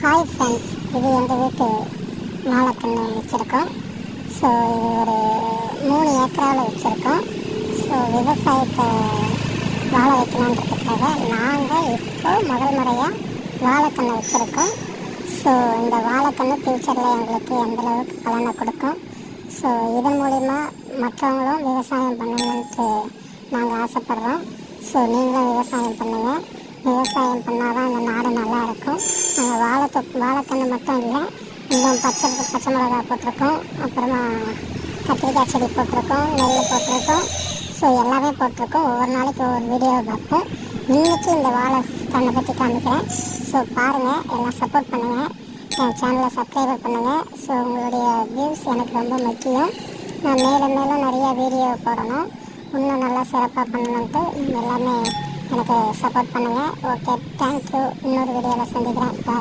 Hi friends, இது எங்கள் வீட்டு வாழைக்கன்று வச்சுருக்கோம். ஸோ இது ஒரு 3 ஏக்கராவில் வச்சுருக்கோம். ஸோ விவசாயத்தை வாழ வைக்கணுன்றதுக்காக நாங்கள் இப்போ முதல் முறையாக வாழைக்கன்று வச்சுருக்கோம். ஸோ இந்த வாழைக்கன்று ஃப்யூச்சரில் எங்களுக்கு எந்தளவுக்கு பலனை கொடுக்கும். ஸோ இதன் மூலிமா மற்றவங்களும் விவசாயம் பண்ணணுன்ட்டு நாங்கள் ஆசைப்பட்றோம். ஸோ நீங்களும் விவசாயம் பண்ணுங்கள். விவசாயம் பண்ணால் தான் இந்த நாடு நல்லா இருக்கும். நாங்கள் வாழைக்கன்று மட்டும் இல்லை, இன்னும் பச்சை மிளகாய் போட்டிருக்கோம், அப்புறமா கத்திரிக்காய் செடி போட்டிருக்கோம், நெல் போட்டிருக்கோம். ஸோ எல்லாமே போட்டிருக்கோம். ஒவ்வொரு நாளைக்கு ஒவ்வொரு வீடியோவை பார்ப்போம். இன்றைக்கி இந்த வாழைக்கண்ணை பற்றி காமிக்கிறேன். ஸோ பாருங்கள், எல்லாம் சப்போர்ட் பண்ணுங்கள், என் சேனலை சப்ஸ்கிரைபர் பண்ணுங்கள். ஸோ உங்களுடைய வியூஸ் எனக்கு ரொம்ப முக்கியம். நான் மேலும் மேலும் நிறைய வீடியோ போடணும், இன்னும் நல்லா சிறப்பாக பண்ணணுன்ட்டு எல்லாமே எனக்கு சப்போர்ட் பண்ணுங்கள். Okay, thank you. இன்னொரு வீடியோவில் சந்திக்கிறேன்.